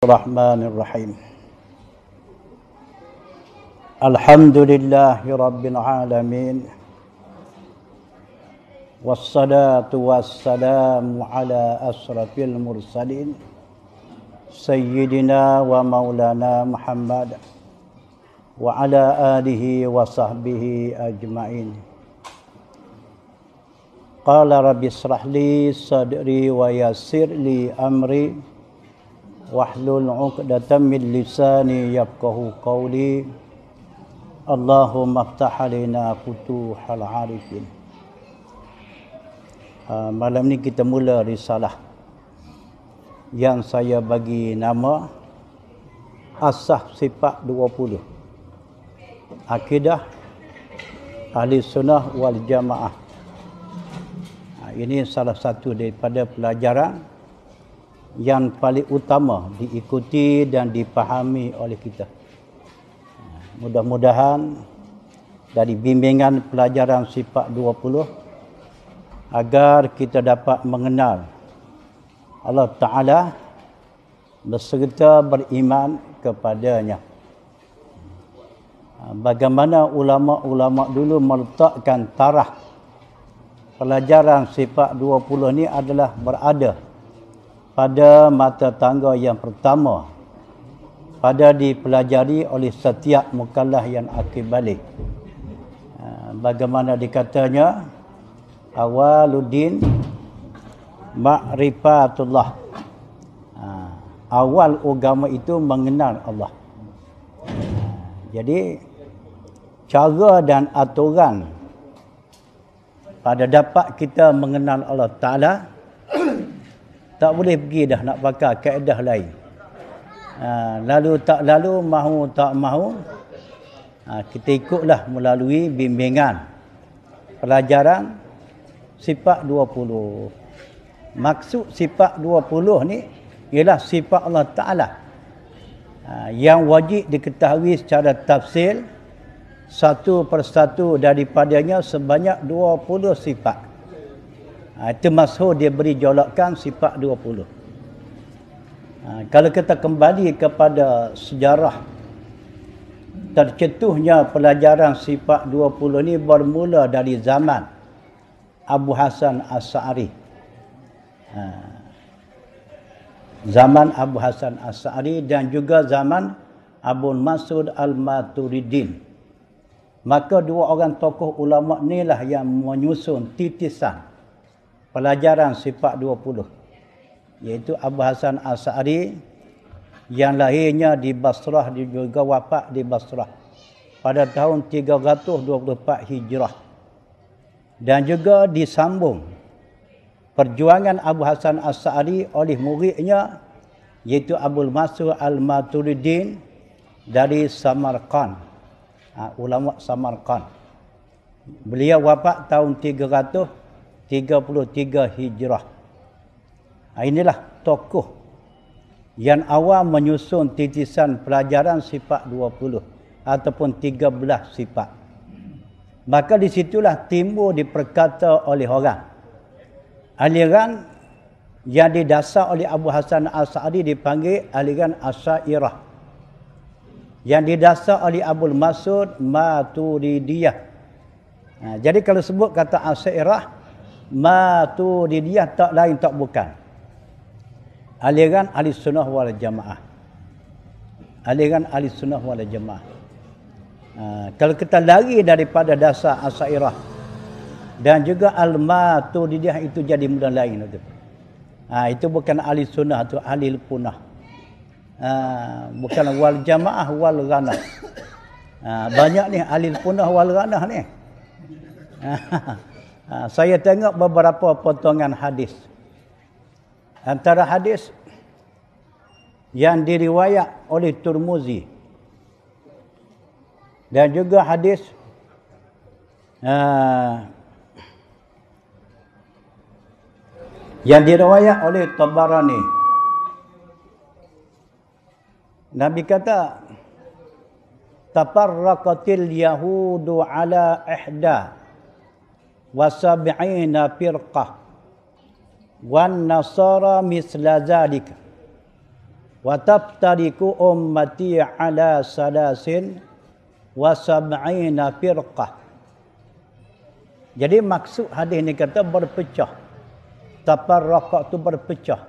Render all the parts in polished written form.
Bismillahirrahmanirrahim. Alhamdulillahi rabbil alamin. Wassalatu wassalamu ala asrafil mursalin sayyidina wa maulana Muhammad wa ala alihi wa sahbihi ajma'in. Qala rabbi israh li sadri wa yassir li amri wahlul 'uqdatam min lisani yafqahu qawli. Allahumma iftah alaina futuhal 'arifin. Malam ni kita mula risalah yang saya bagi nama Asah Sifat 20. Akidah Ahli Sunnah wal Jamaah. Ini salah satu daripada pelajaran yang paling utama diikuti dan dipahami oleh kita. Mudah-mudahan dari bimbingan pelajaran sifat 20 agar kita dapat mengenal Allah Ta'ala beserta beriman kepadanya. Bagaimana ulama-ulama dulu meletakkan taraf pelajaran sifat 20 ni adalah berada pada mata tangga yang pertama pada dipelajari oleh setiap mukallaf yang akil balik. Bagaimana dikatanya, awaluddin ma'rifatullah. Awal agama itu mengenal Allah. Jadi cara dan aturan pada dapat kita mengenal Allah Ta'ala tak boleh pergi dah nak pakai kaedah lain. Lalu tak lalu, mahu tak mahu, kita ikutlah melalui bimbingan pelajaran sifat 20. Maksud sifat 20 ni ialah sifat Allah Ta'ala yang wajib diketahui secara tafsil satu persatu daripadanya sebanyak 20 sifat. Itu maksud dia beri jolakan sifat 20. Kalau kita kembali kepada sejarah tercetuhnya pelajaran sifat 20 ni bermula dari zaman Abu Hasan Asy'ari. Zaman Abu Hasan Asy'ari dan juga zaman Abu Mas'ud Al-Maturidin. Maka dua orang tokoh ulama inilah yang menyusun titisan pelajaran sifat 20, iaitu Abu Hasan Asy'ari yang lahirnya di Basrah dan juga wafat di Basrah pada tahun 324 Hijrah. Dan juga disambung perjuangan Abu Hasan Asy'ari oleh muridnya iaitu Abu Mas'ud Al-Maturidin dari Samarkand, ulama Samarkand. Beliau wafat tahun 333 Hijrah. Inilah tokoh yang awal menyusun titisan pelajaran sifat 20 ataupun 13 sifat. Maka disitulah timbul diperkata oleh orang. Aliran yang didasar oleh Abu Hasan Asy'ari dipanggil aliran Asy'ariyah. Yang didasar oleh Abu Mas'ud Maturidiyah. Jadi kalau sebut kata Asy'ariyah, Maturidiyah tak lain tak bukan aliran Ahli Sunnah wal Jamaah. Aliran Ahli Sunnah wal Jamaah. Kalau kita lari daripada dasar Asy'ariyah dan juga Al-Maturidiyah, itu jadi benda lain itu. Itu bukan Ahli Sunnah, itu Ahli Punah. Bukan wal Jamaah wal Ghanah. Banyak ni Ahli Punah wal Ghanah ni. Saya tengok beberapa potongan hadis. Antara hadis yang diriwayat oleh Tirmizi dan juga hadis yang diriwayat oleh Tabarani. Nabi kata, tafarraqatil yahudu ala ihda wa sab'ina firqah wan nasara misla zalika wa taftariku ummati ala salasin wa sab'ina firqah. Jadi maksud hadis ni kata berpecah. Tafarraqa tu berpecah.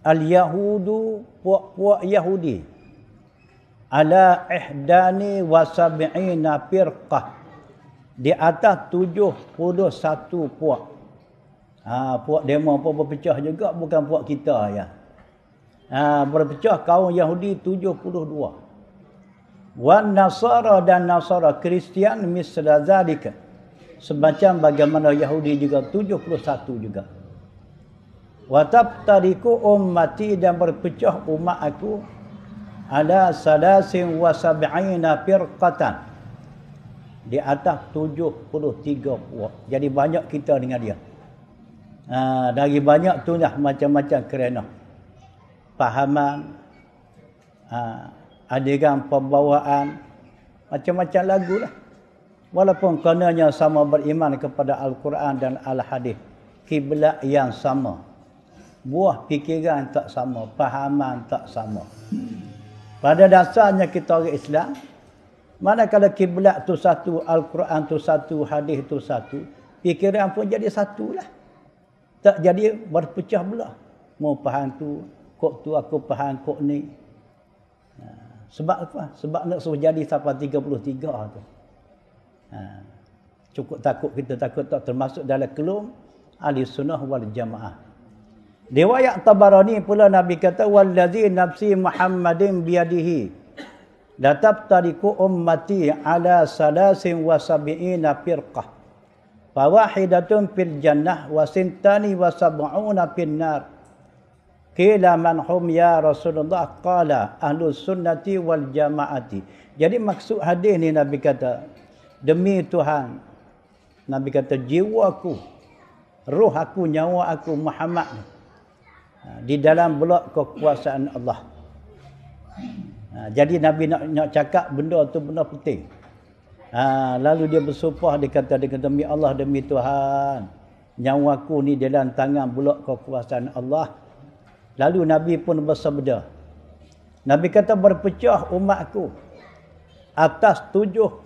Al-Yahudu, puak-puak Yahudi. Ala ihdani wa sab'ina firqah. Di atas 71 puak. Puak demo pun berpecah juga, bukan puak kita ya. Berpecah kaum Yahudi 72. Wan Nasara dan Nasara Kristian misla zalika. Semacam bagaimana Yahudi juga 71 juga. Wa tabtariku ummati dan berpecah umat aku ala salasin wa sab'ina firqatan. Di atas 73 puak. Jadi banyak kita dengan dia. Dari banyak tu lah macam-macam kerana fahaman, adegan pembawaan, macam-macam lagu lah. Walaupun kononnya sama beriman kepada Al-Quran dan Al-Hadis, kiblat yang sama, buah fikiran tak sama, fahaman tak sama. Pada dasarnya kita orang Islam, manakala kiblat tu satu, Al-Quran tu satu, hadis tu satu, fikiran pun jadi satu lah. Tak jadi berpecah belah. Mau faham tu, kok tu aku faham kok ni. Sebab apa? Sebab nak suruh jadi sampai 33 tu. Cukup takut kita takut tak termasuk dalam kelum ahli sunnah wal jamaah. Riwayat Tabarani pula Nabi kata wallazi nafsi Muhammadin biyadihi la tabtariku ummati ala salasin wa sab'ina firqah fawahidatun fil jannah wa sintani wa sab'una fin nar. Qila man hum ya Rasulullah? Qala ahlus sunnati wal jamaati. Jadi maksud hadis ni Nabi kata, demi Tuhan, Nabi kata jiwaku, roh aku, nyawa aku Muhammad di dalam blok kekuasaan Allah. Jadi Nabi nak cakap benda tu benda penting. Lalu dia bersumpah, dia kata demi Allah, demi Tuhan, nyawaku ni dalam tangan blok kekuasaan Allah. Lalu Nabi pun bersabda, Nabi kata berpecah umatku atas 73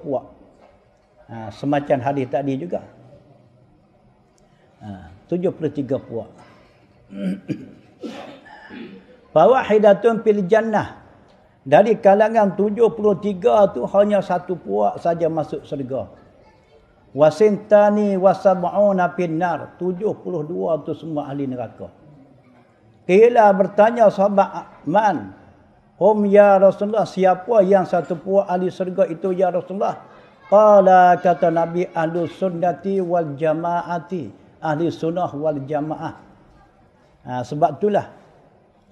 puak. Semacam hadis tadi juga. 73 puak. Fawahidatun fil jannah. Dari kalangan 73 tu hanya satu puak saja masuk syurga. Wasintani wasab'una fin nar. 72 tu semua ahli neraka. Qila bertanya sahabat, man hum ya Rasulullah, siapa yang satu puak ahli syurga itu ya Rasulullah? Qala, kata Nabi, ahli sunnati wal jamaati, ahli sunnah wal jamaah. Sebab itulah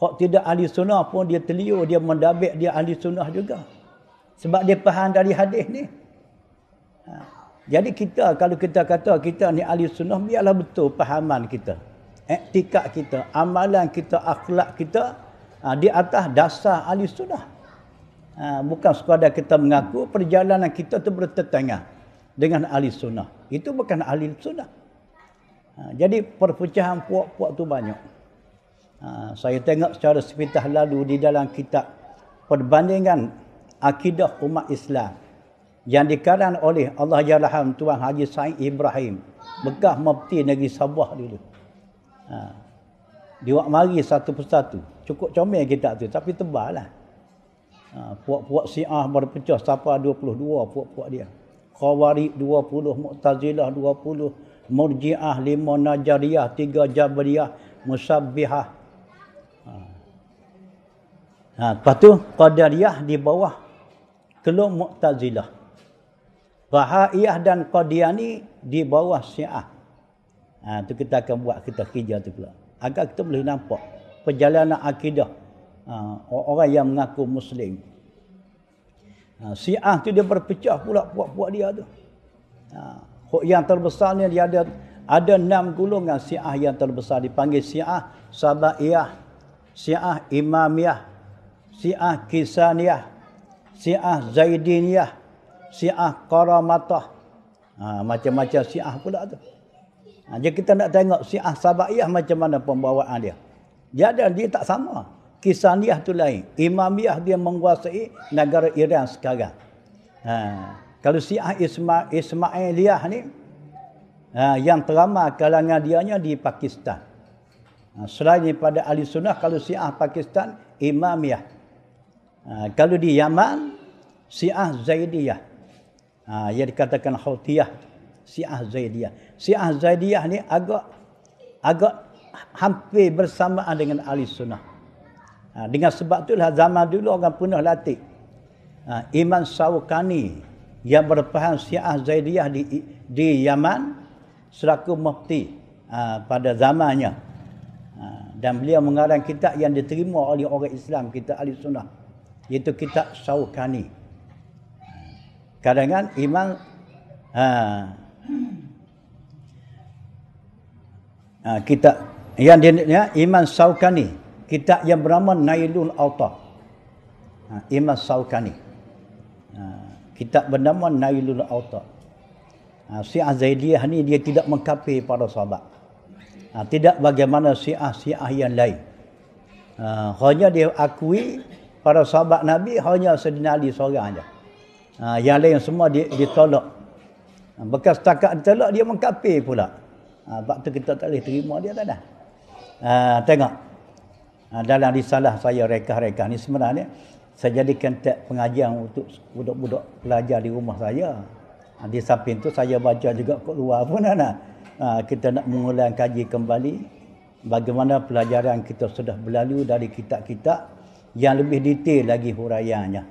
kok tidak ahli sunnah pun dia teliur, dia mendabik, dia ahli sunnah juga. Sebab dia faham dari hadis ni. Jadi kita, kalau kita kata kita ni ahli sunnah, biarlah betul fahaman kita, iktikad kita, amalan kita, akhlak kita di atas dasar ahli sunnah. Bukan sekadar kita mengaku perjalanan kita tu bertentangan dengan ahli sunnah. Itu bukan ahli sunnah. Jadi perpecahan puak-puak tu banyak. Saya tengok secara sepintas lalu di dalam kitab Perbandingan Akidah Umat Islam yang dikarang oleh Allah Yarham Tuan Haji Said Ibrahim, bekas mufti negeri Sabah dulu. Dia mari satu persatu. Cukup comel kitab tu, tapi tebal lah. Puak-puak Syiah berpecah sampai 22 puak-puak dia. Khawarij 20, Mu'tazilah 20, Murji'ah 5, Najariyah 3, Jabriyah, Musabbihah. Lepas tu Qadariyah di bawah kelom Mu'tazilah. Bahaiyah dan Qadiani di bawah Syiah. Tu kita akan buat kita kerja tu pula. Agar kita boleh nampak perjalanan akidah orang yang mengaku Muslim. Syiah tu dia berpecah pula puak-puak dia tu. Yang terbesar ni dia ada 6 golongan Syiah yang terbesar, dipanggil Syiah Sabaiyah, Syiah Imamiyah, Syiah Kisaniyah, Syiah Zaidiniyah, Syiah Karamatah. Macam-macam Syiah pula tu. Jadi kita nak tengok Syiah Sabaiyah macam mana pembawaan dia. Dia tak sama. Kisaniyah tu lain. Imamiyah dia menguasai negara Iran sekarang. Kalau Syiah Ismailiyah ni, yang teramai kalangan dianya di Pakistan. Selain daripada Ahli Sunnah, kalau Syiah Pakistan, Imamiyah. Kalau di Yaman, Syiah Zaidiyah. Yang dikatakan Houthiyah, Syiah Zaidiyah. Syiah Zaidiyah ni agak hampir bersamaan dengan Ahli Sunnah. Dengan sebab itulah zaman dulu orang pernah latih Imam Shawkani yang berpaham Syiah Zaidiyah di Yaman selaku mufti pada zamannya. Dan beliau mengarang kitab yang diterima oleh orang Islam, kitab Ahli Sunnah, iaitu kitab Shawkani. Kadang-kadang Imam kitab yang dia Imam Shawkani, kitab yang bernama Nailul Awtar. Imam Shawkani, kitab bernama Nailul Awtar. Syiah Zaidiyah ni dia tidak mengkafir para sahabat. Tidak bagaimana Syiah yang lain. Hanya dia akui para sahabat Nabi hanya Sayyidina Ali seorang aja. Yang lain semua ditolak. Bekas setakat ditolak dia mengkafir pula. Sebab tu kita tak boleh terima dia tak dah. Tengok. Dalam risalah saya rekah-rekah ni sebenarnya saya jadikan teks pengajian untuk budak-budak pelajar di rumah saya. Di samping tu saya baca juga kat luar pun kita nak mengulang kaji kembali bagaimana pelajaran kita sudah berlalu dari kitab-kitab yang lebih detail lagi huraiannya.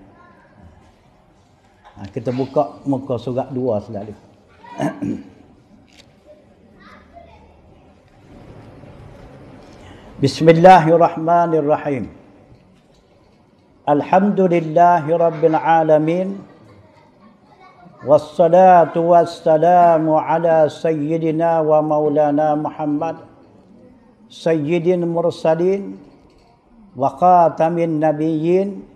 Kita buka muka surat 2 selalu. Bismillahirrahmanirrahim. Alhamdulillahirabbil alamin. Wassalatu wassalamu ala sayyidina wa maulana Muhammad sayyidil mursalin wa khatamin nabiyyin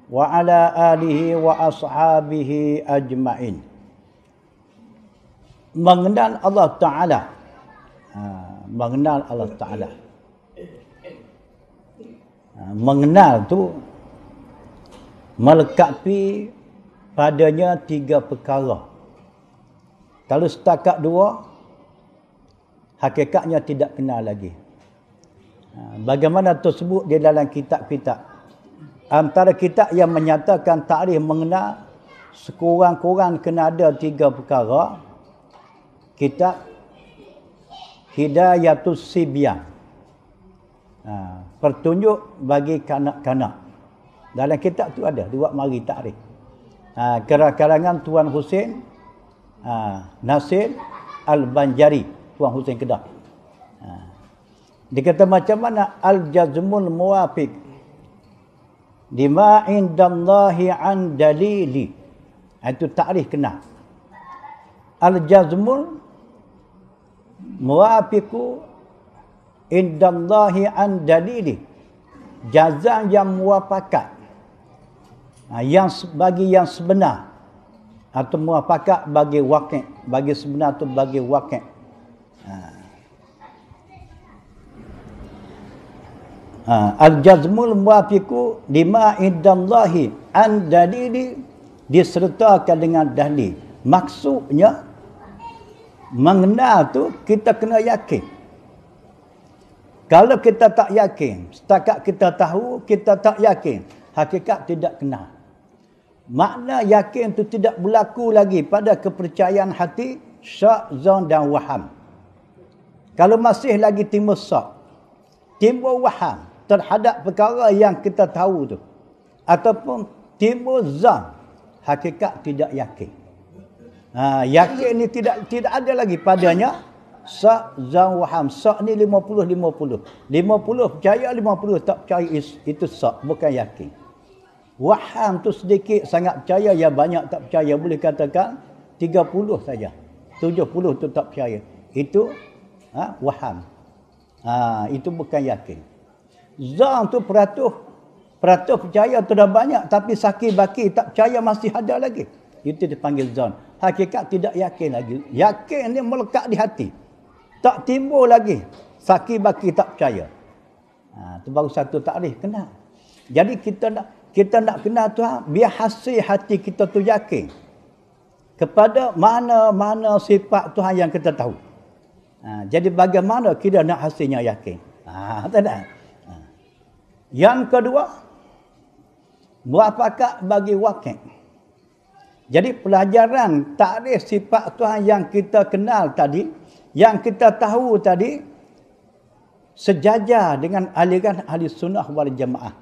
wa ala alihi wa ashabihi ajma'in. Mengenal Allah Ta'ala. Mengenal Allah Ta'ala. Mengenal tu melengkapi padanya 3 perkara. Kalau setakat 2, hakikatnya tidak kenal lagi. Bagaimana tersebut di dalam kitab-kitab. Antara kitab yang menyatakan takrif mengenal sekurang-kurang kena ada 3 perkara. Kitab Hidayatus Sibyan. Pertunjuk bagi kanak-kanak. Dalam kitab tu ada dibuat mari takrif. Karangan Tuan Hussein Nasir Al-Banjari, Tuan Hussein Kedah. Dia kata macam mana al-jazmul muwafiq lima indallahi an dalili. Itu takrif kenal. Al-jazmul muwafiqu indallahi an dalili. Jazam yang muwafakat. Yang bagi yang sebenar atau muafakat bagi waqi', bagi sebenar tu bagi waqi'. Al-jazmul muwafiqu lima indallahi an dalili, disertakan dengan dalil. Maksudnya mengenal tu kita kena yakin. Kalau kita tak yakin, setakat kita tahu, kita tak yakin, hakikat tidak kenal. Makna yakin itu tidak berlaku lagi pada kepercayaan hati, syak, zon dan waham. Kalau masih lagi timbul syak, timbul waham terhadap perkara yang kita tahu tu, ataupun timbul zon, hakikat tidak yakin. Yakin ni tidak ada lagi padanya syak, zon, waham. Syak ni 50-50. 50 percaya, 50 tak percaya, itu syak, bukan yakin. Waham tu sedikit sangat percaya, yang banyak tak percaya. Boleh katakan 30 saja. 70 tu tak percaya. Itu waham. Itu bukan yakin. Zan tu peratus percaya tu dah banyak, tapi saki baki tak percaya masih ada lagi. Itu dipanggil zan. Hakikat tidak yakin lagi. Yakin ni melekat di hati. Tak timbul lagi. Saki baki tak percaya. Itu baru satu takrif kenal. Jadi kita nak kenal Tuhan, biar hasil hati kita tu yakin kepada mana-mana sifat Tuhan yang kita tahu. Jadi bagaimana kita nak hasilnya yakin? Tak ada. Yang kedua, muafakat bagi wakil. Jadi pelajaran takrif sifat Tuhan yang kita kenal tadi, yang kita tahu tadi, sejajar dengan aliran ahli sunnah wal jamaah.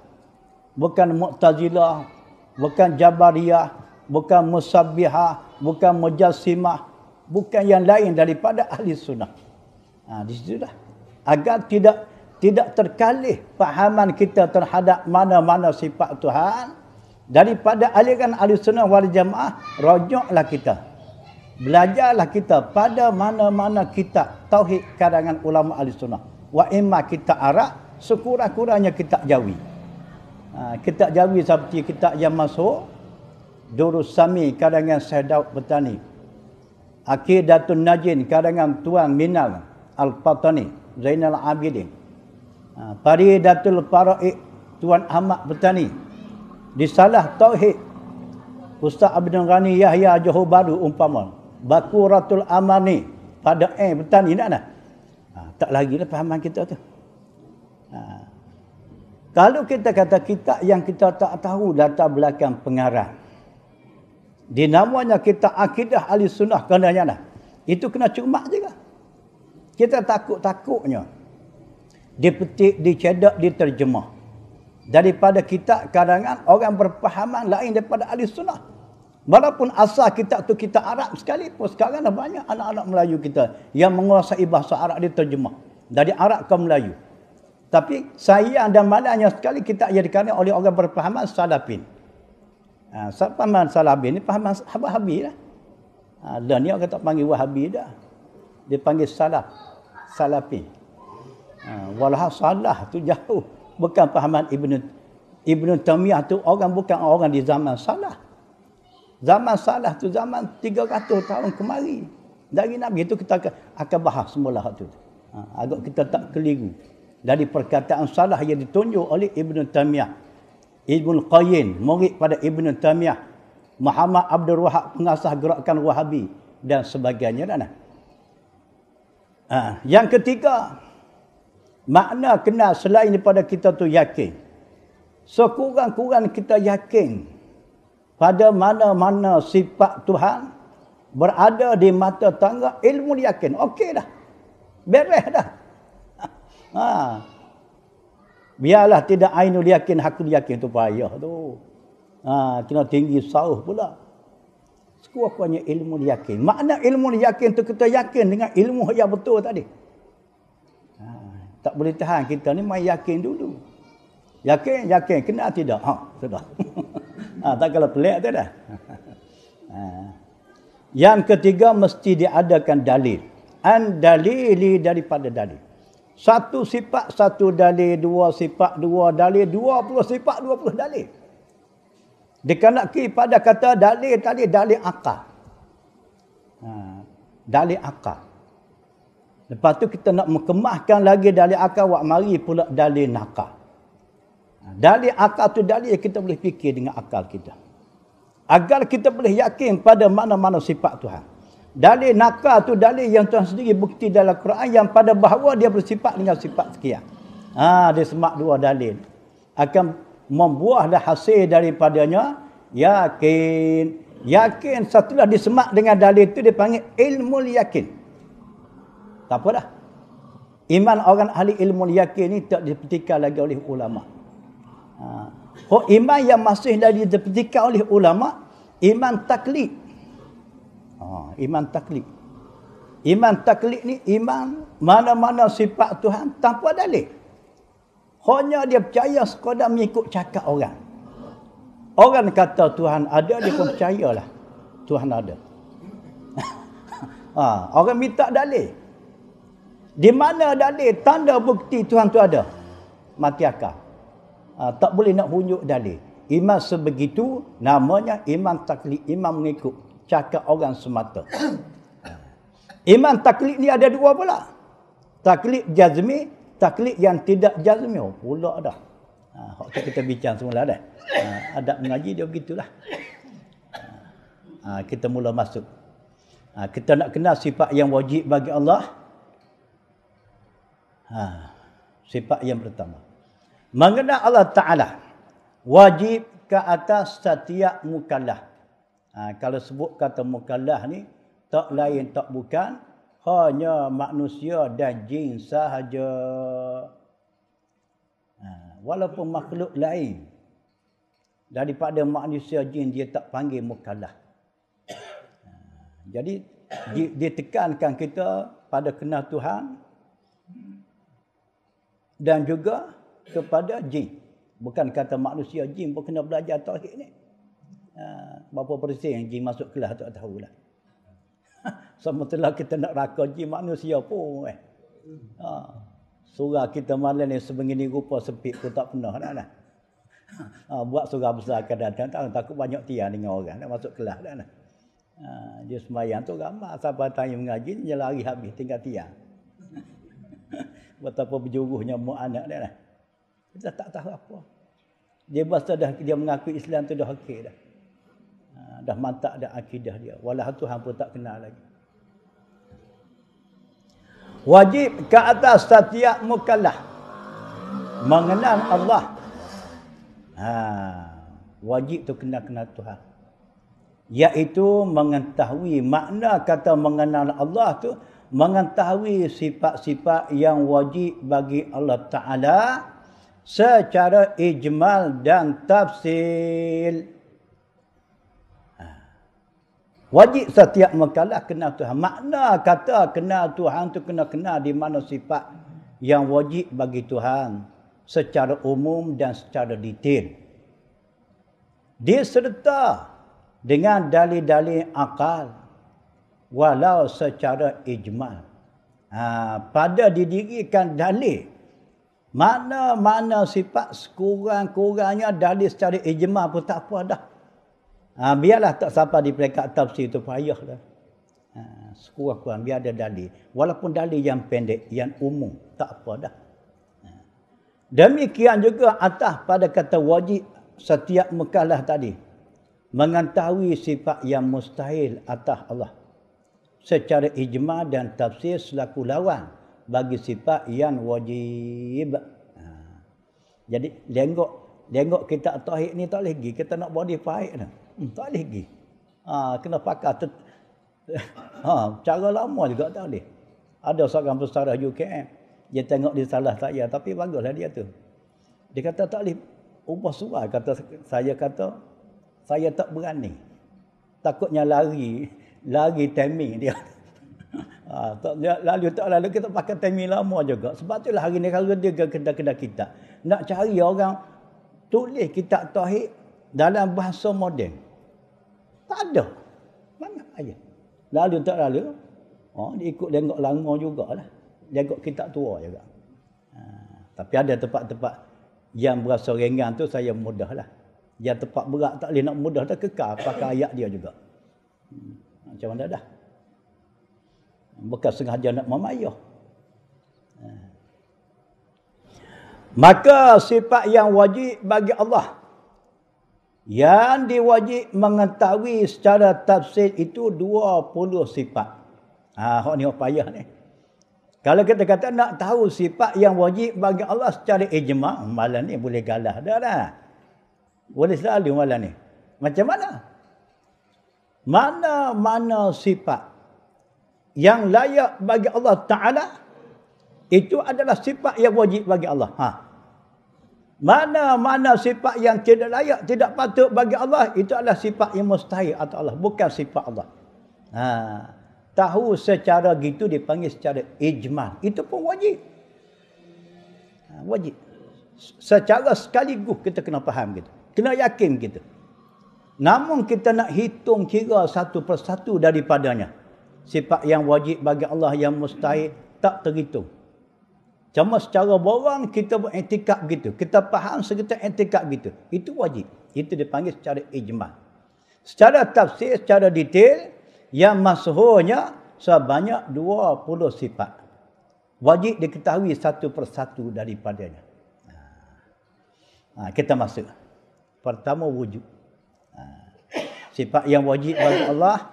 Bukan Mu'tazilah, bukan Jabariyah, bukan Musabbihah, bukan Mujassimah, bukan yang lain daripada ahli sunnah. Di situlah. Agar tidak terkalih fahaman kita terhadap mana-mana sifat Tuhan daripada aliran ahli sunnah wal jamaah, rujuklah kita. Belajarlah kita pada mana-mana kitab tauhid karangan ulama ahli sunnah. Wa imma kita arak, sekurang-kurangnya kita jawi. Kitab Jawi seperti kitab yang masuk Durus Sami karangan Syekh Daud Bertani, Aqidatun Najin karangan Tuan Minal Al-Fatani Zainal Abidin, Faridatul Faraid Tuan Ahmad Bertani, Risalah Tauhid Ustaz Abdul Ghani Yahya Johor Bahru umpama, Bakuratul Amani pada Bertani nak. Tak lagi lah fahaman kita tu. Kalau kita kata kitab yang kita tak tahu latar belakang pengarang, dinamanya kita akidah ahli sunnah kenanya, itu kena cumak juga. Kita takut-takutnya dipetik, dicedak, diterjemah daripada kitab karangan orang berpahaman lain daripada ahli sunnah. Walaupun asal kitab tu kitab Arab sekalipun, sekarang dah banyak anak-anak Melayu kita yang menguasai bahasa Arab diterjemah dari Arab ke Melayu. Tapi sayang dan malangnya sekali kita dijadikan oleh orang berpahaman salafin. Pahaman salafin ni pahaman Wahabi lah. Dan ni orang tak panggil Wahabi dah. Dia panggil salafin. Walau salah tu jauh. Bukan pahaman Ibn Taymiyah tu bukan orang di zaman salah. Zaman salah tu zaman 300 tahun kemari. Dari Nabi itu kita akan bahas semula hak tu. Agak kita tak keliru. Dari perkataan salah yang ditunjuk oleh Ibn Taymiyah, Ibn Qayyim, murid pada Ibn Taymiyah, Muhammad Abdul Wahab, pengasas gerakan Wahabi dan sebagainya. Yang ketiga, makna kenal selain daripada kita tu yakin. Sekurang-kurang kita yakin pada mana-mana sifat Tuhan berada di mata tangga ilmu yakin. Okey dah. Beres dah. Biarlah tidak ainul yakin, hakul yakin tu payah tu. Kena tinggi sauh pula. Sekurang-kurangnya ilmu yakin. Makna ilmu yakin tu kita yakin dengan ilmu yang betul tadi. Tak boleh tahan kita ni main yakin dulu. Yakin, kenal tidak? Sudah. Tak kalau pelik tu dah. Yang ketiga mesti diadakan dalil. Dalili daripada dalil. Satu sifat, satu dalil, dua sifat, dua dalil, 20 sifat, 20 dalil. Dikenaki pada kata dalil tadi, dalil akal. Dalil akal. Lepas tu kita nak mengemahkan lagi dalil akal, mari pula dalil nakal. Dalil akal tu dalil yang kita boleh fikir dengan akal kita. Agar kita boleh yakin pada mana-mana sifat Tuhan. Dalil nakal tu dalil yang Tuhan sendiri bukti dalam Quran yang pada bahawa dia bersifat dengan sifat sekian. Dia semak dua dalil. Akan membuahlah hasil daripadanya yakin. Yakin setelah disemak dengan dalil itu dipanggil ilmu yakin. Tak apa dah. Iman orang ahli ilmu yakin ni tak dipetikkan lagi oleh ulama. Iman yang masih lagi dipetikkan oleh ulama, iman taklid. Iman taklid. Iman taklid ni iman mana-mana sifat Tuhan tanpa dalil. Hanya dia percaya sekadar mengikut cakap orang. Orang kata Tuhan ada, dia pun percayalah Tuhan ada. Orang minta dalil. Di mana dalil tanda bukti Tuhan tu ada? Mati akal. Tak boleh nak hunjuk dalil. Iman sebegitu namanya iman taklid, iman mengikut cakap orang semata. Iman taklid ni ada dua pula. Taklid jazmi, taklid yang tidak jazmi pula dah. Hak kita bincang semula dah. Adab mengaji dia begitulah. Kita mula masuk. Kita nak kenal sifat yang wajib bagi Allah. Sifat yang pertama. Mengenal Allah Ta'ala. Wajib ke atas setiap mukallaf. Kalau sebut kata mukallaf ni, tak lain tak bukan, hanya manusia dan jin sahaja. Walaupun makhluk lain daripada manusia jin, dia tak panggil mukallaf. Jadi ditekankan kita pada kenal Tuhan dan juga kepada jin. Bukan kata manusia, jin pun kena belajar tauhid ni. Berapa persen yang jin masuk kelas tak tahulah. Sementara kita nak raka jin manusia pun. Surah kita malam ni sebegini rupa sempit pun tak pernah dah. Buat surah besar kadang-kadang takut banyak tiang dengan orang nak masuk kelas dah. Dia sembahyang tu ramai sampai tanya mengaji dia lari habis tinggal tiang. Betapa berjuruhnya mu anak dia lah. Kita tak tahu apa. Dia bahasa dah dia mengaku Islam tu dah okey dah. Dah mantap dah akidah dia. Walau Tuhan pun tak kenal lagi. Wajib ke atas setiap mukallaf mengenal Allah. Wajib tu kenal Tuhan. Iaitu mengetahui makna kata mengenal Allah tu, mengetahui sifat-sifat yang wajib bagi Allah Ta'ala secara ijmal dan tafsil. Wajib setiap mukallaf kenal Tuhan. Makna kata kenal Tuhan tu kena kenal di mana sifat yang wajib bagi Tuhan secara umum dan secara detail. Diserta dengan dalil-dalil akal walau secara ijmal. Pada didirikan dalil mana-mana sifat sekurang-kurangnya dalil secara ijmal pun tak apa dah. Biarlah tak sampai di peringkat tafsir tu payah dah. Sekurang-kurang biar ada dalil. Walaupun dalil yang pendek, yang umum, tak apa dah. Demikian juga atas pada kata wajib setiap mukallaf tadi. Mengetahui sifat yang mustahil atas Allah. Secara ijma' dan tafsir selaku lawan bagi sifat yang wajib. Jadi, lenggok kita tauhid ni tak lagi. Kita nak body fight dah. Tak lagi. Kena pakai cara lama juga tak boleh. Ada seorang pesara UKM, dia tengok dia salah saya, tapi baguslah dia tu. Dia kata tak boleh ubah surah. Saya tak berani. Takutnya lari timing dia. Lalu kita pakai timing lama juga. Sebab itulah hari ni kalau dia ke kedai-kedai kita nak cari orang tulis kitab tauhid dalam bahasa moden. Tak ada. Mana aja. Lalu tak lalu. Dia ikut lenggok lama jugalah. Lenggok kitab tua juga. Tapi ada tempat-tempat yang berasa ringan tu saya mudahlah. Yang tempat berat tak boleh nak mudah tak kekal pakai ayat dia juga. Macam mana dah? Bukan sengaja nak memayah. Maka sifat yang wajib bagi Allah yang diwajib mengetahui secara tafsir itu 20 sifat. Hak ni payah ni. Kalau kita kata nak tahu sifat yang wajib bagi Allah secara ijma', malam ni boleh galah dah lah. Boleh selalu malam ni. Macam mana? Mana-mana sifat yang layak bagi Allah Ta'ala itu adalah sifat yang wajib bagi Allah. Mana-mana sifat yang tidak layak, tidak patut bagi Allah, itu adalah sifat yang mustahil atau Allah, bukan sifat Allah. Tahu secara gitu dipanggil secara ijmal. Itu pun wajib. Wajib. Secara sekaligus kita kena faham gitu. Kena yakin gitu. Namun kita nak hitung kira satu persatu daripadanya. Sifat yang wajib bagi Allah yang mustahil tak terhitung. Cuma secara borang kita beriktikad gitu. Kita faham sekitar iktikad gitu. Itu wajib. Itu dipanggil secara ijmal. Secara tafsir, secara detail, yang masyhurnya sebanyak 20 sifat. wajib diketahui satu persatu daripadanya. Kita masuk. Pertama, wujud. Sifat yang wajib bagi Allah,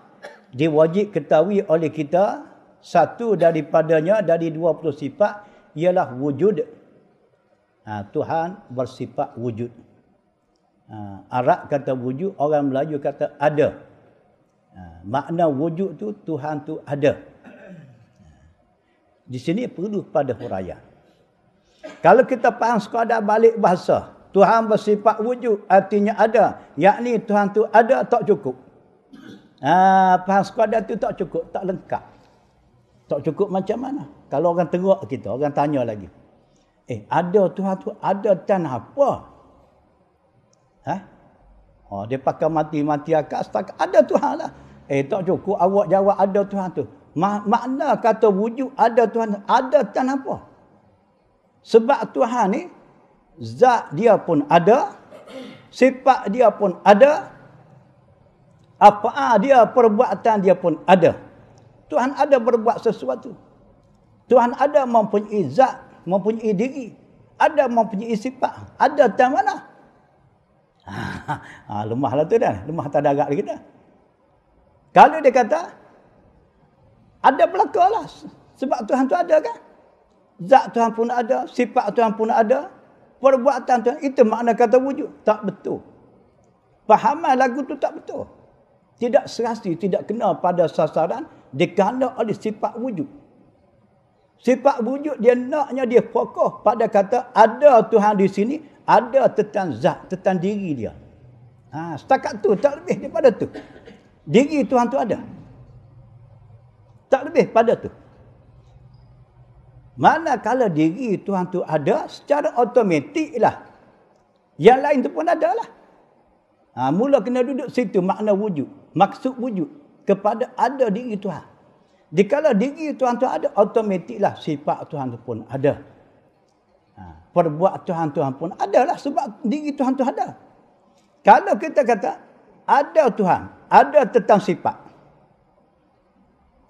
diwajib ketahui oleh kita. Satu daripadanya dari 20 sifat ialah wujud. Tuhan bersifat wujud. Arab kata wujud, orang Melayu kata ada. Makna wujud tu, Tuhan tu ada. Di sini perlu pada huraian. Kalau kita faham sekadar balik bahasa, Tuhan bersifat wujud, artinya ada. Yakni Tuhan tu ada, tak cukup. Faham sekadar tu tak cukup, tak lengkap. Tak cukup macam mana? Kalau orang teruk kita, orang tanya lagi. Ada Tuhan tu, ada dan apa? Dia pakai mati-mati akal, setakat ada Tuhan lah. Tak cukup, awak jawab ada Tuhan tu. Makna kata wujud ada Tuhan, ada dan apa? Sebab Tuhan ni, zat dia pun ada, sifat dia pun ada, apa dia, perbuatan dia pun ada. Tuhan ada berbuat sesuatu. Tuhan ada mempunyai zat, mempunyai diri, ada mempunyai sifat, ada dan mana? Lemahlah tu dah, lemah tak ada agak lagi dah. Kalau dia kata ada belakalah, sebab Tuhan tu ada kan? Zat Tuhan pun ada, sifat Tuhan pun ada, perbuatan Tuhan, itu makna kata wujud. Tak betul. Fahaman lagu tu tak betul. Tidak serasi, tidak kena pada sasaran, dikandung oleh sifat wujud. Sifat wujud dia naknya dia fokus pada kata ada Tuhan di sini, ada tentang zat, tentang diri dia. Setakat tu, tak lebih daripada tu. Diri Tuhan tu ada. Tak lebih pada tu. Manakala diri Tuhan tu ada, secara automatik lah yang lain tu pun ada lah. Mula kena duduk situ makna wujud, maksud wujud kepada ada diri Tuhan. Dikala diri Tuhan tu ada, automatik lah sifat Tuhan tu pun ada. Perbuat Tuhan pun ada lah sebab diri Tuhan tu ada. Kalau kita kata ada Tuhan, ada tentang sifat,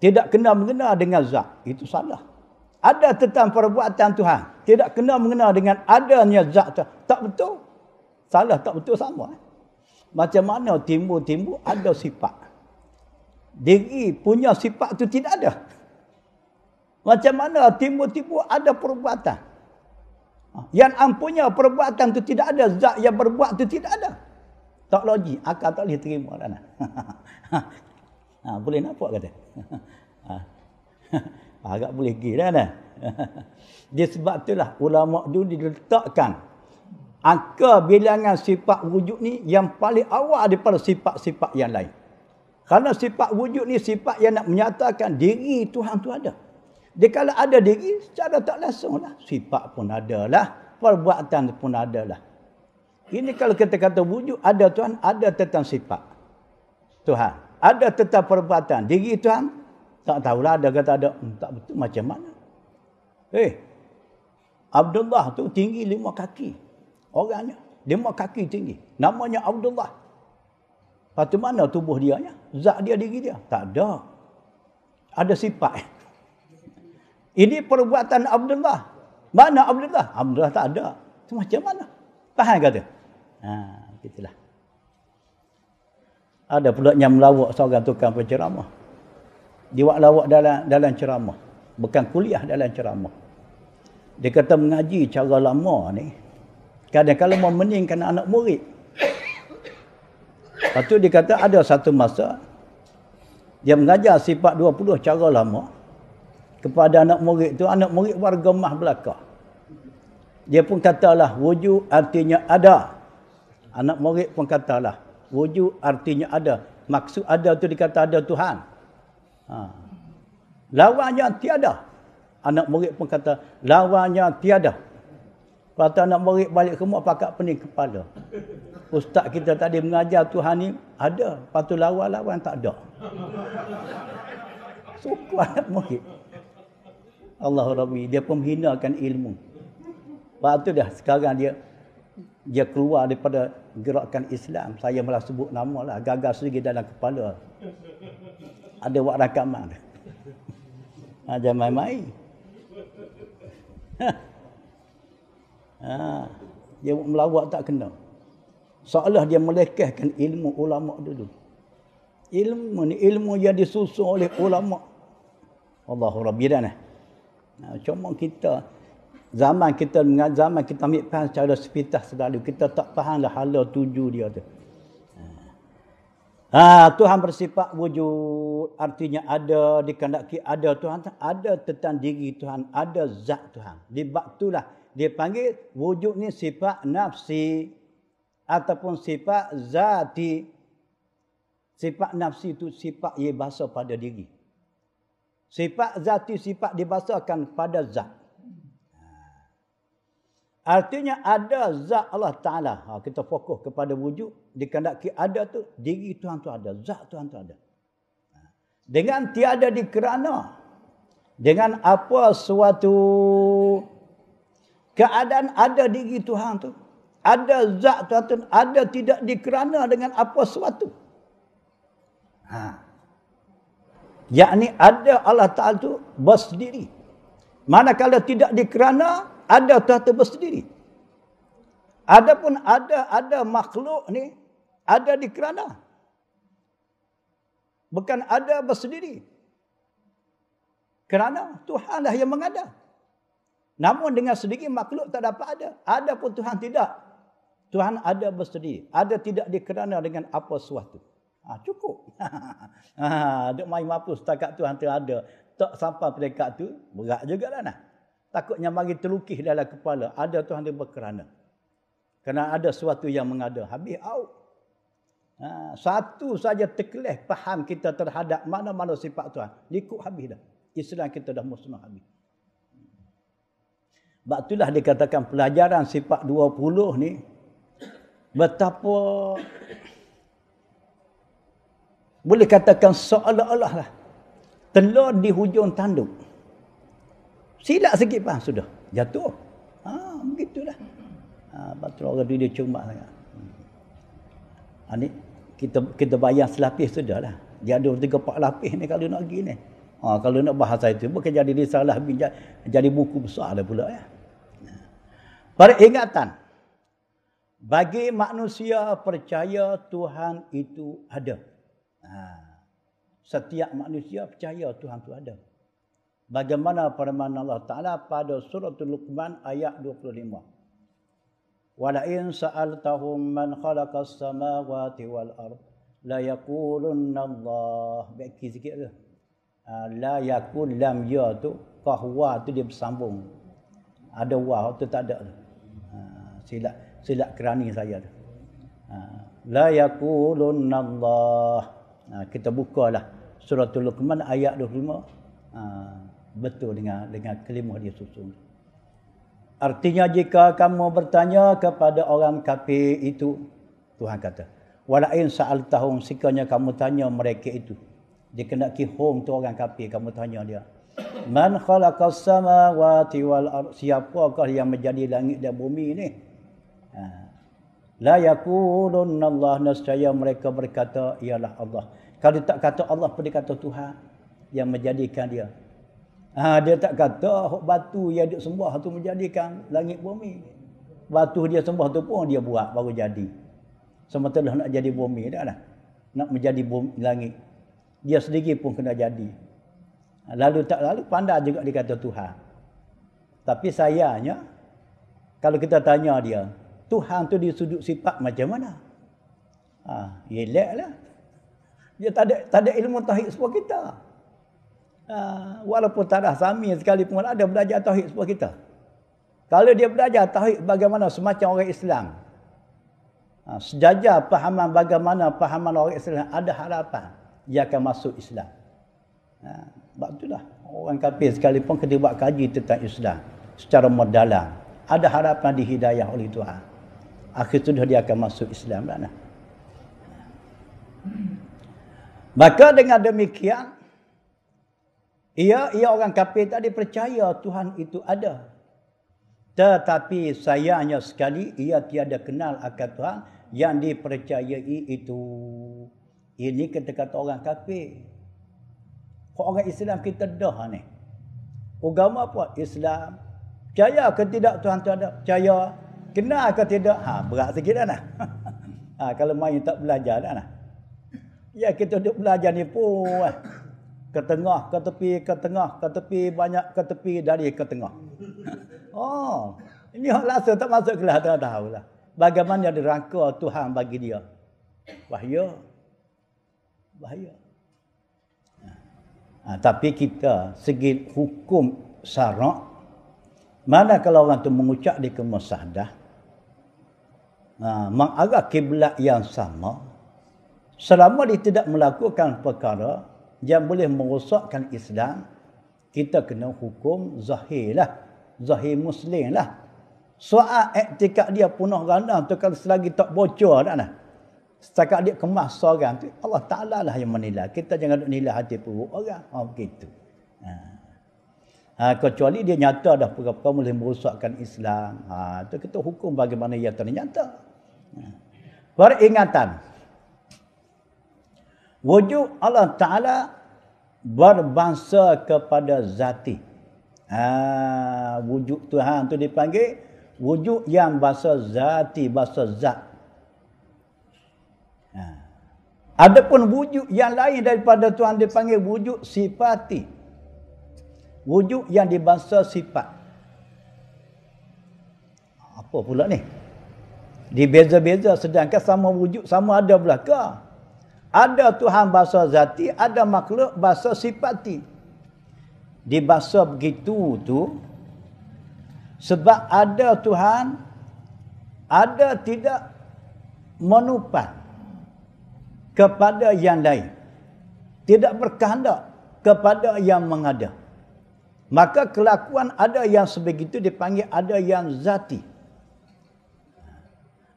tidak kena mengena dengan zat, itu salah. Ada tentang perbuatan Tuhan, tidak kena mengena dengan adanya zat Tuhan, tak betul. Salah, tak betul sama. Macam mana timbul-timbul ada sifat, diri punya sifat tu tidak ada. Macam mana timbul-timbul ada perbuatan, yang ampunya perbuatan tu tidak ada, zat yang berbuat tu tidak ada. Tak logik, akal tak boleh terima dah. Boleh nampak kata. Agak boleh pergi dah. Dia sebab itulah ulama dulu diletakkan angka bilangan sifat wujud ni yang paling awal daripada sifat-sifat yang lain. Kerana sifat wujud ni sifat yang nak menyatakan diri Tuhan tu ada. Dia kalau ada diri, secara tak langsung lah, sifat pun ada lah, perbuatan pun ada lah. Ini kalau kita kata wujud, ada Tuhan, ada tentang sifat Tuhan, ada tentang perbuatan diri Tuhan, tak tahulah ada kata ada. Tak betul macam mana? Abdullah tu tinggi 5 kaki. Orangnya 5 kaki tinggi. Namanya Abdullah. Lepas tu mana tubuh dia? Zat dia, diri dia? Tak ada. Ada sifat. Ini perbuatan Abdullah. Mana Abdullah? Abdullah tak ada. Itu macam mana? Faham kata? Gitulah. Ada pula yang melawak seorang tukang penceramah. Dia buat lawak dalam ceramah. Bukan kuliah, dalam ceramah. Dia kata mengaji cara lama ni, kadang-kadang mau meningkan anak murid. Lepas tu dia kata ada satu masa, dia mengajar sifat 20 cara lama kepada anak murid tu. Anak murid bergemah belaka. Dia pun katalah wujud artinya ada. Anak murid pun katalah wujud artinya ada. Maksud ada tu dikata ada Tuhan. Lawannya tiada. Anak murid pun kata lawannya tiada. Lepas tu anak murid balik ke rumah pakat pening kepala. Ustaz kita tadi mengajar Tuhan ni ada. Lepas tu lawan-lawan tak ada. Suku anak murid. Allah Rabbi, dia pun menghinakan ilmu. Lepas tu dah sekarang dia keluar daripada gerakan Islam. Saya malah sebut nama lah, gagal sedikit dalam kepala. Ada buat rakaman. Jangan main-main. Dia melawak tak kena. Seolah dia melekehkan ilmu ulama dulu. Ilmu ni ilmu yang disusun oleh ulama. Allahu Rabbi dah. Cuma kita zaman kita ambil faham secara sepintas selalu, kita tak faham dah hala tuju dia tu. Tuhan bersifat wujud, artinya ada, dikehendaki ada. Tuhan ada tentang diri Tuhan, ada zat Tuhan. Di bab itulah dia panggil wujud ni sifat nafsi ataupun sifat zati. Sifat nafsi itu sifat ia bahasa pada diri. Sifat zati sifat dibahasakan pada zat. Artinya ada zat Allah Ta'ala. Kita fokus kepada wujud. Dikehendaki ada tu, diri Tuhan tu ada. Zat Tuhan tu ada. Dengan tiada dikerana. Dengan apa suatu keadaan ada diri Tuhan tu. Ada zat Tuhan tu. Ada tidak dikerana dengan apa suatu. Yakni ada Allah Ta'ala tu bersendiri. Manakala tidak dikerana ada Tuhan tu bersendiri. Adapun ada makhluk ni ada dikerana. Bukan ada bersendiri. Kerana Tuhanlah yang mengada. Namun dengan sendiri makhluk tak dapat ada. Ada pun Tuhan tidak. Tuhan ada bersendiri. Ada tidak dikerana dengan apa suatu. Cukup. Duk main mampu setakat Tuhan tu ada. Tak sampai peringkat tu, berat jugalah nah. Takutnya bagi terlukis dalam kepala. Ada Tuhan dia berkerana. Kerana ada sesuatu yang mengada. Habis out. Satu saja terkelih faham kita terhadap mana-mana sifat Tuhan. Likut habis dah. Islam kita dah musnah habis. Sebab itulah dikatakan pelajaran sifat 20 ni. Betapa boleh katakan seolah-olah lah. Telur di hujung tanduk. Silap sikit pun sudah jatuh. Begitulah. Betul orang tu dia cuma sangat. Ni kita bayang selapis sudahlah. Dia ada 3-4 lapis ni kalau nak pergi ni. Kalau nak bahasa itu bukan jadi risalah, jadi buku besar dah pula ya. Peringatan bagi manusia percaya Tuhan itu ada. Setiap manusia percaya Tuhan itu ada. Bagaimana firman Allah Ta'ala pada suratul Luqman ayat 25. Wala in sa'altahum man khalaqas samawati wal ard la yaqulunna Allah. Baiki sikit tu. La yakun lam ya tu kahwa tu dia bersambung. Ada wa tu tak ada tu. Silap kerani saya tu. La yaqulunna Allah. Kita bukalah suratul Luqman ayat 25. Betul dengan kalimah dia susun. Artinya jika kamu bertanya kepada orang kafir itu, Tuhan kata, wala in sa'altahum, sekiranya kamu tanya mereka itu, dikenaki hum tu orang kafir, kamu tanya dia, man khalaqas samawati wal ard, siapakah yang menjadi langit dan bumi ni? La yaqulunna Allah, nescaya mereka berkata ialah Allah. Kalau tak kata Allah, pun dia kata Tuhan yang menjadikan dia. Dia tak kata batu yang dia sembah tu menjadikan langit bumi. Batu dia sembah tu pun dia buat baru jadi. Sematalah nak jadi bumi dah lah. Nak menjadi bumi, langit. Dia sendiri pun kena jadi. Lalu pandai juga dia kata Tuhan. Tapi sayangnya kalau kita tanya dia, Tuhan tu di sudut sifat macam mana? Elaklah. Dia tak ada ilmu tauhid seperti kita. Walaupun tak ada sami sekalipun ada belajar tauhid seperti kita. Kalau dia belajar tauhid bagaimana semacam orang Islam, sejajar pahaman bagaimana pahaman orang Islam, ada harapan dia akan masuk Islam. Sebab itulah orang kafir sekalipun kena buat kaji tentang Islam secara mendalam, ada harapan dihidayah oleh Tuhan. Akhir sudah dia akan masuk Islam lah. Maka dengan demikian, ia orang kafir tadi percaya Tuhan itu ada. Tetapi sayangnya sekali ia tiada kenal akan Tuhan yang dipercayai itu. Ini kata-kata orang kafir. Orang Islam kita dah ni. Agama apa? Islam, Percaya ke tidak Tuhan tu ada? Percaya. Kenal ke tidak? Berat sikit dah nah. Kalau main tak belajar dah nah. Ya kita duduk belajar ni pun ke tengah, ke tepi, ke tengah, ke tepi, banyak ke tepi dari ke tengah. Ini hak rasa tak masuk kelas tak tahulah. Bagaimana dirangka Tuhan bagi dia. Bahaya. Tapi kita segi hukum syarak, mana kalau orang tu mengucap di kemusyahadah, mengarah kiblat yang sama, selama dia tidak melakukan perkara yang boleh merosakkan Islam, kita kena hukum zahir lah. Zahir Muslim lah. Soal iktikad dia punah ganda tu kalau selagi tak bocor dah nah. Setakat dia kemas seorang tu, Allah Ta'ala lah yang menilai. Kita jangan duk nilai hati perut orang. Begitu. Kecuali dia nyata dah perkara-perkara boleh merosakkan Islam. Tu kita hukum bagaimana ia ternyata. Peringatan. Wujud Allah Ta'ala berbangsa kepada zati. Wujud Tuhan tu dipanggil wujud yang bahasa zati, bahasa zat. Adapun wujud yang lain daripada Tuhan dipanggil wujud sifati. Wujud yang dibahasa sifat. Apa pula ni? Dibeza-beza sedangkan sama wujud, sama ada belaka. Ada Tuhan bahasa zati, ada makhluk bahasa sifati. Di bahasa begitu tu, sebab ada Tuhan, ada tidak menupan kepada yang lain. Tidak berkehendak kepada yang mengada. Maka kelakuan ada yang sebegitu dipanggil ada yang zati.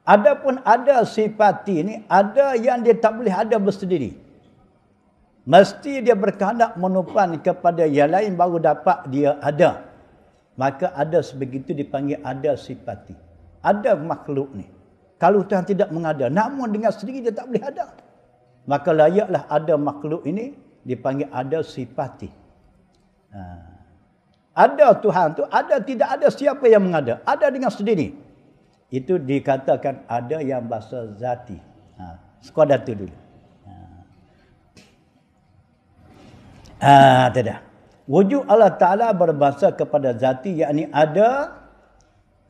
Adapun ada sifati ni, ada yang dia tak boleh ada bersendiri. Mesti dia berkehendak menupan kepada yang lain baru dapat dia ada. Maka ada sebegitu dipanggil ada sifati. Ada makhluk ni. Kalau Tuhan tidak mengada, namun dengan sendiri dia tak boleh ada. Maka layaklah ada makhluk ini dipanggil ada sifati. Ada Tuhan tu, ada tidak ada siapa yang mengada. Ada dengan sendiri. Itu dikatakan ada yang bahasa zati. Sekadar tu dulu. Tidak. Wujud Allah Ta'ala berbahasa kepada zati, yakni ada,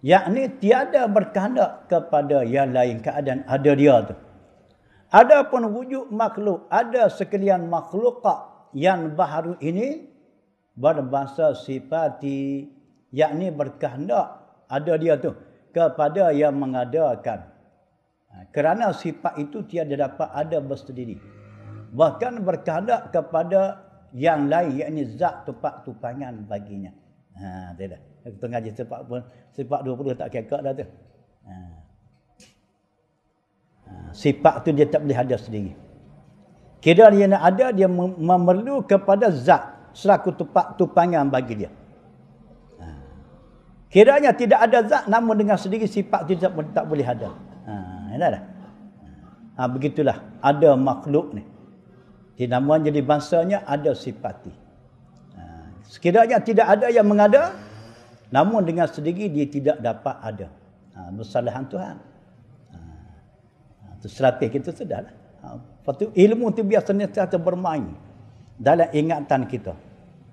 yakni tiada berkehendak kepada yang lain, keadaan ada dia tu. Adapun wujud makhluk, ada sekalian makhluk yang baharu ini berbahasa sifati, yakni berkehendak ada dia tu kepada yang mengadakan. Kerana sifat itu tiada dapat ada bersendiri. Bahkan berkehendak kepada yang lain, yakni zat tupak-tupangan baginya. Tidak. Kita ngaji sifat 20 tak kekak dah tu. Sifat tu dia tak boleh ada sendiri. Kira dia nak ada, dia memerlu kepada zat selaku tupak-tupangan bagi dia. Kiranya tidak ada zat, namun dengan sendiri sifat itu tak boleh ada. Begitulah ada makhluk ni. Dinamakan jadi bangsanya ada sifati. Sekiranya tidak ada yang mengada, namun dengan sendiri dia tidak dapat ada. Bersalahan Tuhan. Itu selatih kita sudahlah. Lepas tu ilmu tu biasanya bermain dalam ingatan kita.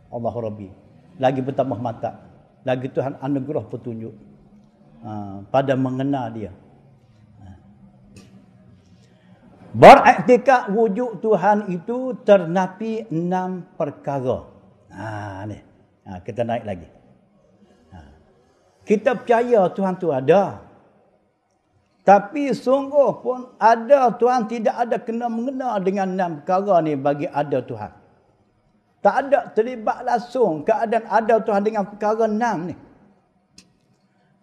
Allah Rabbi. Lagi bertambah mata. Lagi Tuhan anugerah petunjuk pada mengenal dia. Beriktikad wujud Tuhan itu ternapi 6 perkara. Ni. Kita naik lagi. Kita percaya Tuhan tu ada. Tapi sungguh pun ada Tuhan tidak ada kena mengena dengan 6 perkara ni bagi ada Tuhan. Tak ada terlibat langsung keadaan ada Tuhan dengan perkara 6 ni.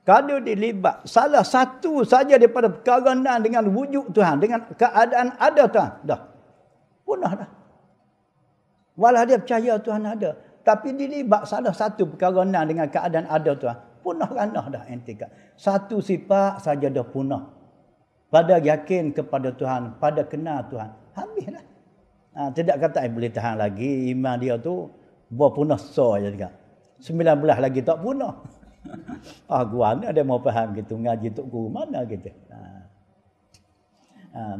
Kalau dilibat salah satu saja daripada perkara 6 dengan wujud Tuhan, dengan keadaan ada Tuhan, dah. Punah dah. Walau dia percaya Tuhan ada, tapi dilibat salah satu perkara 6 dengan keadaan ada Tuhan, punah ranah dah intikad. Satu sifat saja dah punah. Pada yakin kepada Tuhan, pada kenal Tuhan, habislah. Tidak kata boleh tahan lagi iman dia tu berpunah so je juga. 19 lagi tak punah. Gua ni ada mau faham gitu, ngaji tok guru mana gitu.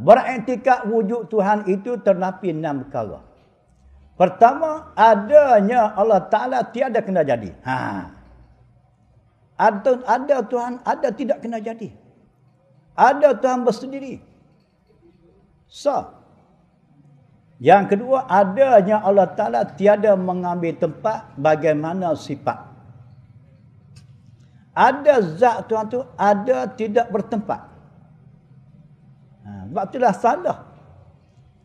Beriktikad wujud Tuhan itu terdapat 6 perkara. Pertama, adanya Allah Ta'ala tiada kena jadi. Ada Tuhan, ada tidak kena jadi. Ada Tuhan bersendiri. Yang kedua, adanya Allah Ta'ala tiada mengambil tempat bagaimana sifat. Ada zat Tuhan tu ada tidak bertempat. Sebab itulah salah.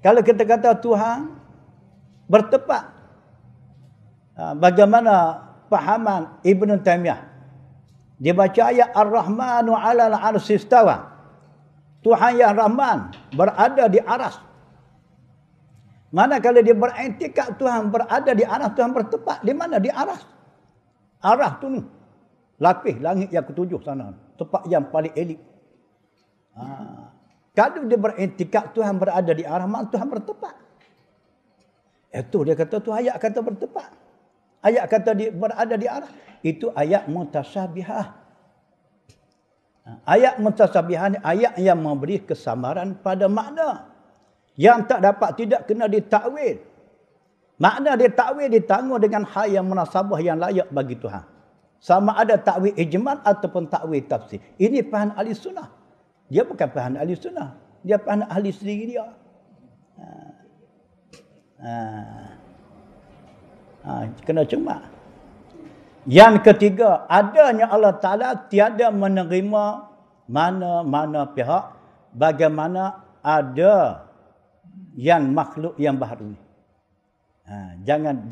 Kalau kita kata Tuhan bertempat, bagaimana pahaman Ibn Taymiyah? Dia baca ayat Ar-Rahmanu 'alal 'arsy istawa. Tuhan yang Rahman berada di aras. Mana kalau dia beriktikad Tuhan berada di aras, Tuhan bertempat di mana? Di aras. Aras tu ni. Lapis langit yang ketujuh sana. Tempat yang paling elit. Kalau dia beriktikad Tuhan berada di aras, maka Tuhan bertempat. Itu dia kata tu ayat kata bertempat. Ayat kata dia berada di aras. Itu ayat mutasyabihah. Ayat mutasyabihah ni ayat yang memberi kesamaran pada makna. Yang tak dapat tidak kena ditakwil. Makna dia takwil ditanggung dengan hal yang munasabah yang layak bagi Tuhan. Sama ada takwil ijmal ataupun takwil tafsir. Ini faham ahli sunnah. Dia bukan faham ahli sunnah. Dia faham ahli sendiri dia. Kena cuma. Yang ketiga, adanya Allah Ta'ala tiada menerima mana-mana pihak bagaimana ada yang makhluk yang baharu. Jangan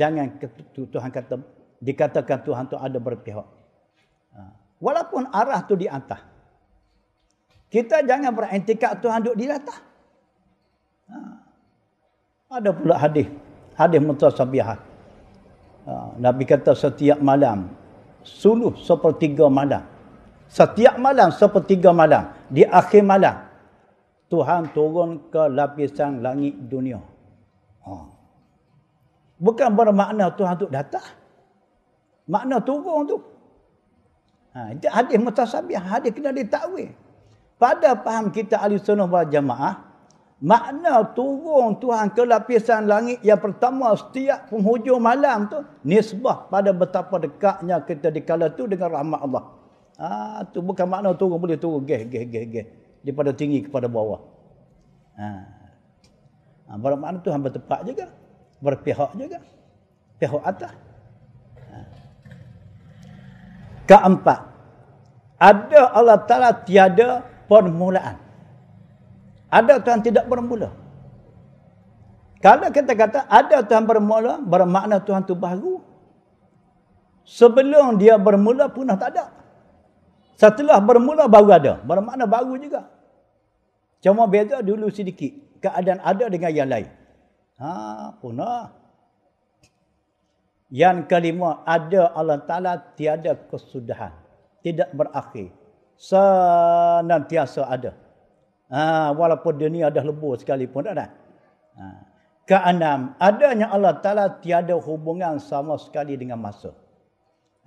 Tuhan kata dikatakan Tuhan tu ada berpihak. Walaupun arah tu di atas. Kita jangan beriktikad Tuhan duduk di atas. Ada pula hadis mutasabihah. Nabi kata setiap malam suluh sepertiga malam. Setiap malam sepertiga malam. Di akhir malam Tuhan turun ke lapisan langit dunia. Bukan bermakna Tuhan tu datang. Makna turun tu. Itu hadis mutasabihah, hadis kena ditakwil. Pada faham kita ahli sunnah wal jamaah, makna turun Tuhan ke lapisan langit yang pertama setiap penghujung malam tu nisbah pada betapa dekatnya kita di kala tu dengan rahmat Allah. Tu bukan makna turun boleh turun geh daripada tinggi kepada bawah. Bermakna Tuhan bertempat juga, berpihak juga, pihak atas. Keempat, ada Allah Ta'ala tiada permulaan. Ada Tuhan tidak bermula. Kalau kita kata ada Tuhan bermula, bermakna Tuhan itu baru. Sebelum dia bermula punah tak ada. Setelah bermula baru ada. Bermakna baru juga. Cuma beza dulu sedikit. Keadaan ada dengan yang lain. Punah. Yang kelima, ada Allah Ta'ala tiada kesudahan. Tidak berakhir. Senantiasa ada. Walaupun dunia dah lebur sekalipun ada. Keenam, adanya Allah Ta'ala tiada hubungan sama sekali dengan masa.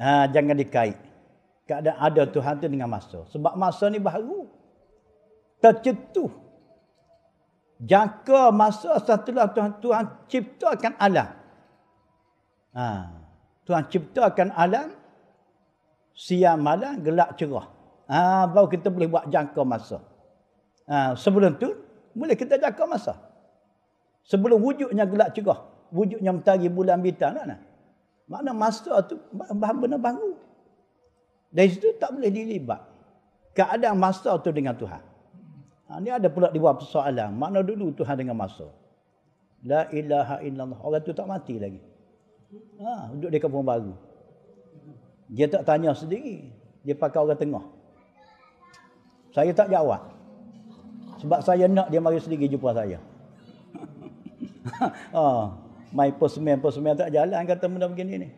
Jangan dikait. Keadaan ada Tuhan tu dengan masa. Sebab masa ni baru. Tercetuh. Jangka masa setelah Tuhan ciptakan alam. Tuhan ciptakan alam. Siang malam gelap cerah. Baru kita boleh buat jangka masa. Sebelum tu boleh kita jangka masa. Sebelum wujudnya gelap cerah, wujudnya mentari bulan bintang, makna masa tu benda baru. Dari situ tak boleh dilibat keadaan masa tu dengan Tuhan. Ni ada pula dibuat persoalan, makna dulu Tuhan dengan masa. La ilaha illallah, orang tu tak mati lagi. Duduk di kampung baru. Dia tak tanya sendiri, dia pakai orang tengah. Saya tak jawab. Sebab saya nak dia mari sendiri jumpa saya. Mai posmen tak jalan kata benda begini ni.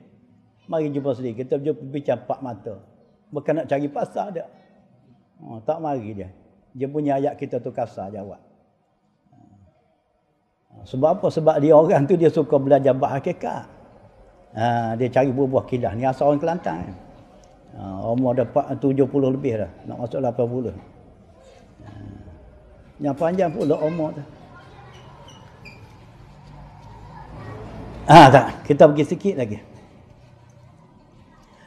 Mari jumpa sendiri. Kita jumpa bincang empat mata. Bukan nak cari pasal dia. Tak mari dia. Dia punya ayat kita tu kasar jawab. Sebab apa? Sebab dia orang tu dia suka belajar bab hakikat. Dia cari buah-buah kilah. Ni asal orang Kelantan. Orang Umur dapat 70 lebih dah. Nak masuk 80. Yang panjang pula umur tu. Tak. Kita pergi sikit lagi.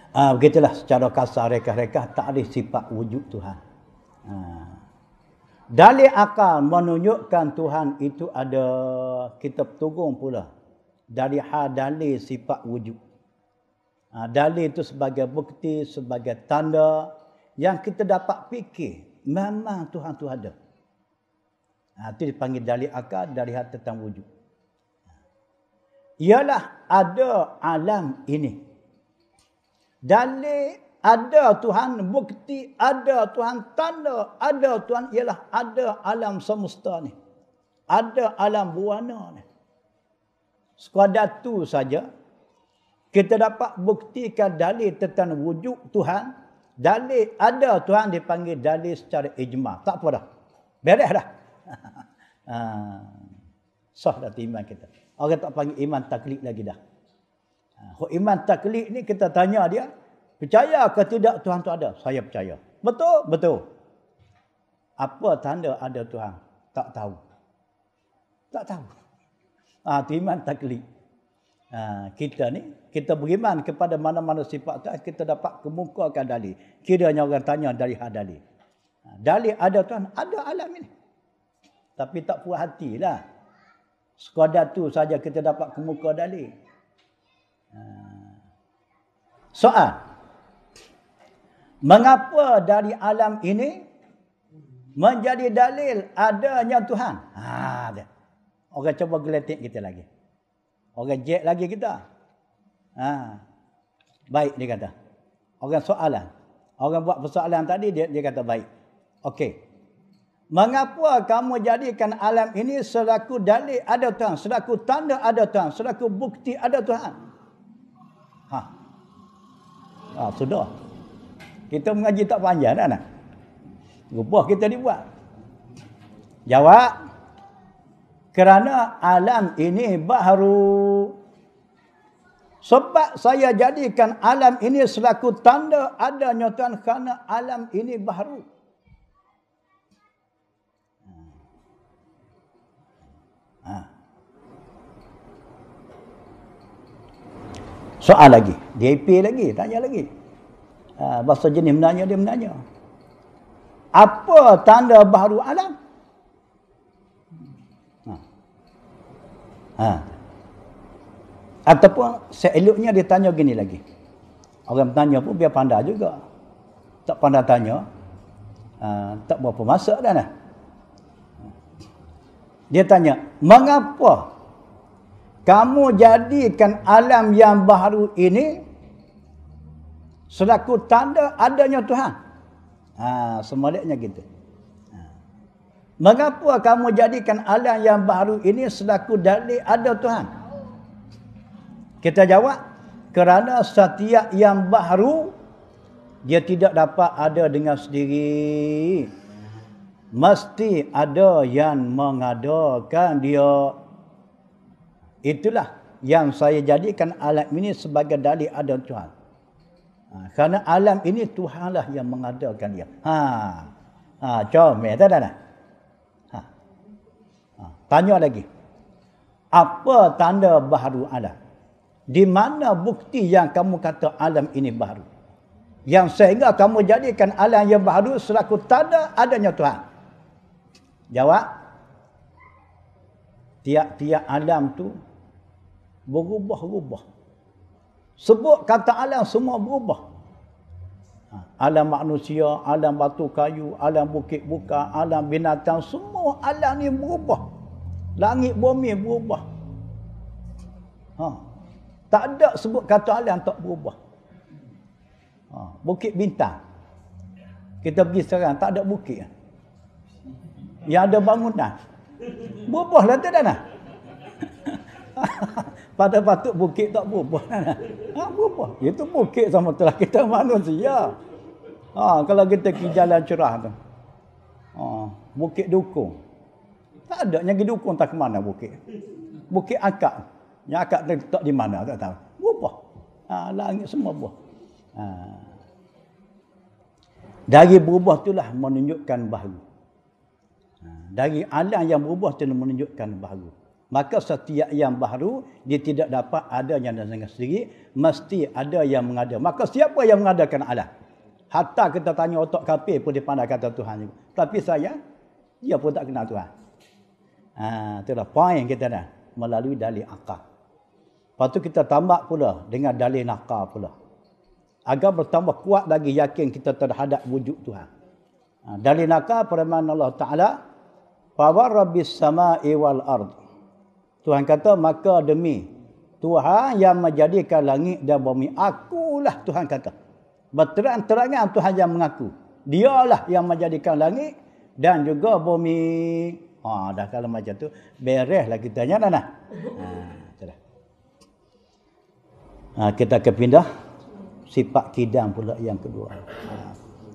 Begitulah secara kasar rekah-rekah tak ada sifat wujud Tuhan. Dalil akal menunjukkan Tuhan itu ada, kita petunjuk pula dari dalil sifat wujud. Dalil itu sebagai bukti, sebagai tanda yang kita dapat fikir memang Tuhan tu ada. Itu dipanggil dalil akal dari hati tentang wujud. Ialah ada alam ini. Dalil ada Tuhan, bukti ada Tuhan, tanda ada Tuhan ialah ada alam semesta ni. Ada alam buana ni. Sekadar tu saja kita dapat buktikan dalil tentang wujud Tuhan. Dalil ada Tuhan dipanggil dalil secara ijma'. Tak apa dah. Beres dah. Sah dah iman kita. Orang tak panggil iman taklid lagi dah. Iman taklid ni kita tanya dia, percaya ke tidak Tuhan tu ada? Saya percaya. Betul? Betul. Apa tanda ada Tuhan? Tak tahu. Tak tahu. Itu iman taklid. Kita ni, kita beriman kepada mana-mana sifat Tuhan, kita dapat kemukakan dalil. Kiranya orang tanya dari dalil. Dalil ada Tuhan, ada alam ini. Tapi tak puas hatilah. Sekadar tu saja kita dapat kemuka dalil. Soal. Mengapa dari alam ini menjadi dalil adanya Tuhan? Orang cuba geletik kita lagi. Orang jek lagi kita. Baik dia kata. Orang soalan. Orang buat persoalan tadi dia kata baik. Okey. Mengapa kamu jadikan alam ini selaku dalil ada Tuhan, selaku tanda ada Tuhan, selaku bukti ada Tuhan? Sudah. Kita mengaji tak panjang dah nak. Rupah kita dibuat. Jawab. Kerana alam ini baharu. Sebab saya jadikan alam ini selaku tanda adanya Tuhan kerana alam ini baharu. Soal lagi. DAP lagi. Tanya lagi. Bahasa jenis menanya, dia menanya. Apa tanda baharu alam? Ataupun seeloknya dia tanya gini lagi. Orang bertanya pun biar pandai juga. Tak pandai tanya, tak berapa masa dah lah. Dia tanya, mengapa kamu jadikan alam yang baharu ini selaku tanda adanya Tuhan? Sebaliknya gitu. Mengapa kamu jadikan alam yang baharu ini selaku dalil ada Tuhan? Kita jawab, kerana setiap yang baharu dia tidak dapat ada dengan sendiri. Mesti ada yang mengadakan dia. Itulah yang saya jadikan alam ini sebagai dalil ada Tuhan. Kerana alam ini Tuhanlah yang mengadakan dia. Comel tak ada? Tanya lagi. Apa tanda baharu alam? Di mana bukti yang kamu kata alam ini baharu? Yang sehingga kamu jadikan alam yang baharu selaku tanda adanya Tuhan. Jawab. Tiap-tiap alam tu berubah-ubah. Sebut kata alam semua berubah. Alam manusia, alam batu kayu, alam bukit buka, alam binatang, semua alam ni berubah. Langit bumi berubah. Tak ada sebut kata alam tak berubah. Bukit bintang. Kita pergi sekarang tak ada bukit. Yang ada bangunan. Berubahlah tak dah. Pada patut bukit tak berubah. Berubah. Itu bukit sama telah kita manusia. Kalau kita pergi jalan cerah tu. Bukit Dukung. Tak ada yang pergi Dukung tak ke mana bukit. Bukit Akak. Yang Akak tak di mana tak tahu. Berubah. Langit semua berubah. Dari berubah itulah menunjukkan baharu. Dari alam yang berubah itu menunjukkan baharu. Maka setiap yang baharu dia tidak dapat adanya dengan sendiri, mesti ada yang mengada. Maka siapa yang mengadakan alam? Hatta kita tanya otak kafir pun dia pandai kata Tuhan juga. Tapi saya, dia pun tak kenal Tuhan. Itulah poin kita dah. Melalui dalil akal. Lepas tu kita tambah pula dengan dalil nakal pula. Agar bertambah kuat lagi yakin kita terhadap wujud Tuhan. Dalil nakal firman Allah Ta'ala, Fa rabbis sama'i wal ard. Tuhan kata, maka demi Tuhan yang menjadikan langit dan bumi. Akulah Tuhan kata. Berterang-terangan Tuhan yang mengaku. Dialah yang menjadikan langit dan juga bumi. Dah kalau macam tu, bereslah kita nya dah. Kita akan pindah sifat kidam pula yang kedua.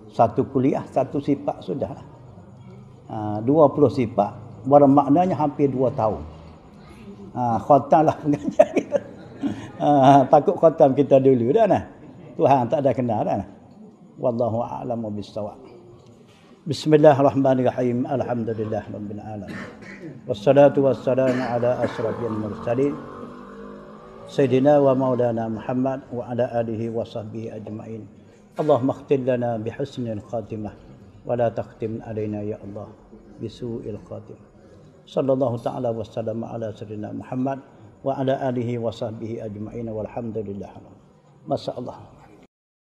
Satu kuliah, satu sifat sudah. 20 sifat, bermaknanya hampir 2 tahun. Khatamlah pengajar kita. Takut khatam kita dulu dah nah. Tuhan tak ada kenal dah. Wallahu a'lamu bis-shawab. Bismillahirrahmanirrahim. Alhamdulillahirabbil alamin. Wassalatu wassalamu ala asrofil mursalin. Sayyidina wa maulana Muhammad wa ala alihi wa sahbihi ajma'in. Allahumma khtim lana bihusnil khatimah wa la takhtim alaina ya Allah bisu'il khatimah. Sallallahu ta'ala wa sallama ala sayyidina Muhammad wa ala alihi wa sahbihi ajma'in walhamdulillah. Masya Allah.